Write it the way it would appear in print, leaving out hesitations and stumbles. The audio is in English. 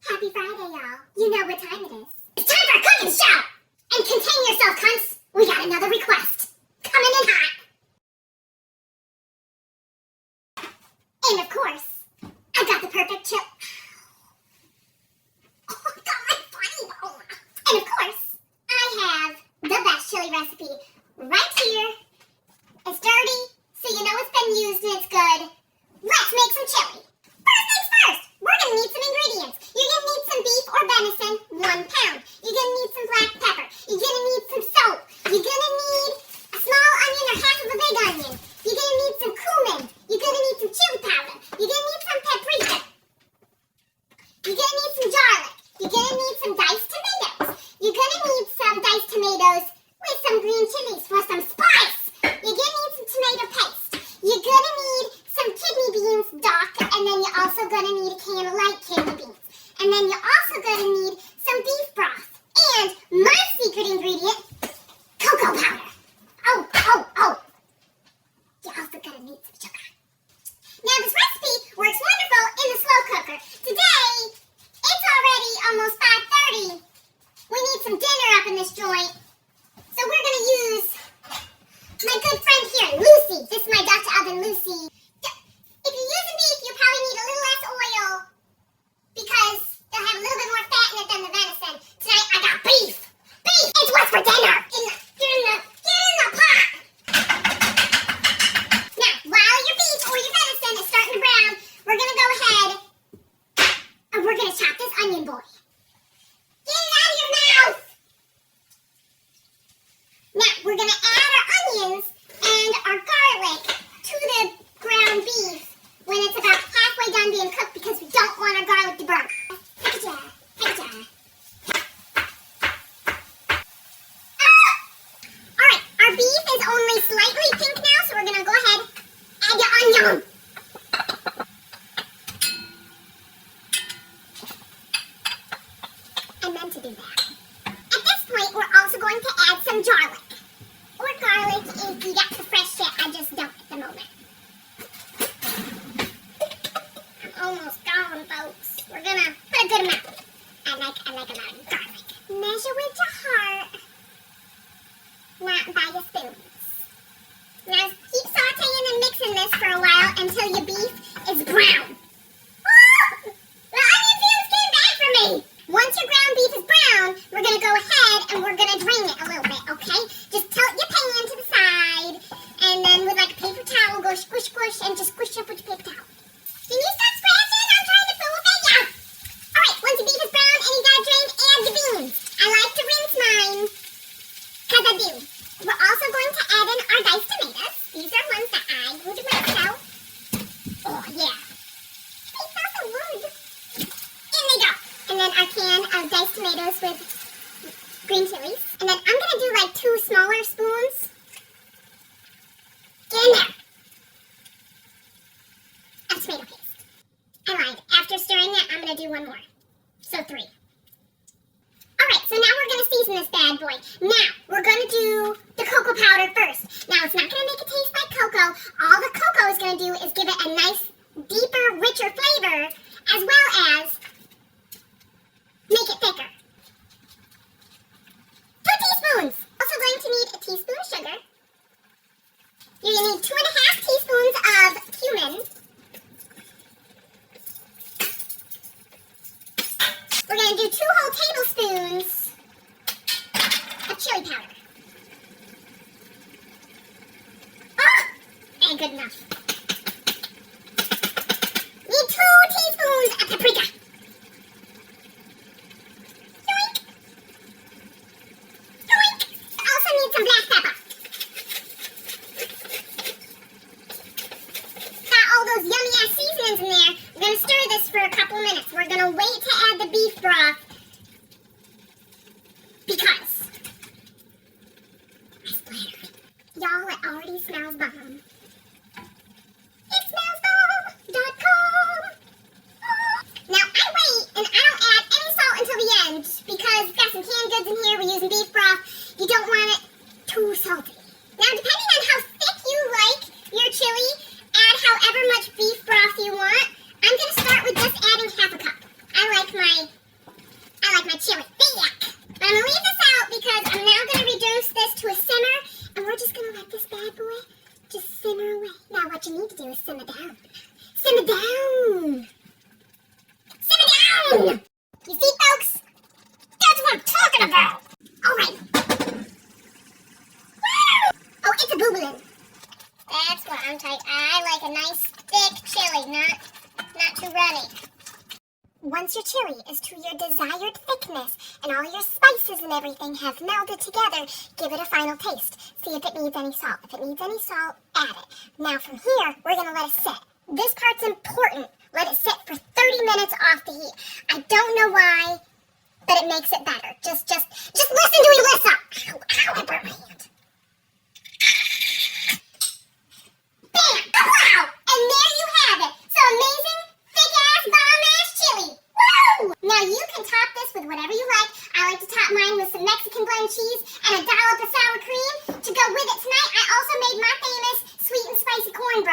Happy Friday, y'all. You know what time it is. It's time for a cooking show! And contain yourself, cunts. We got another request. Coming in hot. And of course, I got the perfect chip. Oh, I got my funny bone. And of course, I have the best chili recipe right here. It's dirty, so you know it's been used and it's good. Let's make some chili. First things first, we're going to need some ingredients. You're going to need some beef or venison, 1 pound. You're going to need some black pepper. You're going to need some salt. You're going to need a small onion or half of a big onion. You're going to need some cumin. You're going to need some chili powder. You're going to need some paprika. You're going to need some garlic. You're going to need some diced tomatoes. You're going to need some diced tomatoes with some green chilies for some spice. You're going to need some tomato paste. You're going to need some kidney beans, Doc, and then you're also going to need a can of light kidney beans. And then you're also going to need some beef broth. And my secret ingredient, cocoa powder. Oh. You're also going to need some sugar. Now this recipe works wonderful in the slow cooker. Today, it's already almost 5:30. We need some dinner up in this joint. So we're going to use my good friend here, Lucy. This is my Dutch oven, Lucy. If you're using beef, you probably need a little less oil because they'll have a little bit more fat in it than the venison. Tonight, I got beef. Beef! It's what's for dinner! Get in the pot! Now, while your beef or your venison is starting to brown, we're going to go ahead and we're going to chop this onion boy. Get it out of your mouth! Now, we're going to add our onions and our garlic to the ground beef when it's about halfway done being cooked because we don't want our garlic to burn. Alright, our beef is only slightly pink now, so we're going to go ahead and add the onion. I meant to do that. At this point, we're also going to add some garlic. Or garlic if you got the fresh shit. I just don't at the moment. I'm almost gone, folks. We're gonna put a good amount. I like a lot of garlic. Measure with your heart, not by your spoons. Now keep sauteing and mixing this for a while until your beef is brown. Oh! The onion fumes came back for me! Once your ground beef is brown, we're gonna go ahead and we're gonna drain it a little bit, okay? Just tilt your pan to the side, and then with like a paper towel, go squish, squish, and just squish it up with your paper towel. Can you stop scratching? I'm trying to fool with you. Alright, once your beef is brown and you got it drained, add your beans. I like to rinse mine, because I do. We're also going to add in our diced tomatoes. These are ones that I grew to myself. Oh, yeah. They smell so good. In they go. And then our can of diced tomatoes with green chilies. And then I'm going to do like 2 smaller spoons. Get in there. Of tomato paste. I lied. After stirring it, I'm going to do 1 more. So 3. Alright, so now we're going to season this bad boy. Now, we're going to do the cocoa powder first. Now, it's not going to make it taste like cocoa. All the cocoa is going to do is give it a nice, deeper, richer flavor, as well as make it thicker. 2 teaspoons. Also going to need a teaspoon of sugar. You're going to need 2.5 teaspoons of cumin. We're going to do 2 whole tablespoons of chili powder. Oh! Ain't good enough. Need 2 teaspoons of paprika. Some black pepper. Got all those yummy ass seasonings in there. We're going to stir this for a couple minutes. We're going to wait to add the beef broth Boom! You see, folks? That's what I'm talking about! Alright. Oh, it's a boobulin. That's what I'm talking. I like a nice thick chili, not too runny. Once your chili is to your desired thickness and all your spices and everything have melded together, give it a final taste. See if it needs any salt. If it needs any salt, add it. Now from here, we're going to let it sit. This part's important. Let it sit for 30 minutes off the heat. I don't know why, but it makes it better. Just listen to Elissa. Ow, I burnt my hand. Bam! Wow! And there you have it. So amazing, thick-ass, bomb-ass chili. Woo! Now you can top this with whatever you like. I like to top mine with some Mexican blend cheese and a dollop of sour cream. To go with it tonight, I also made my famous sweet and spicy cornbread.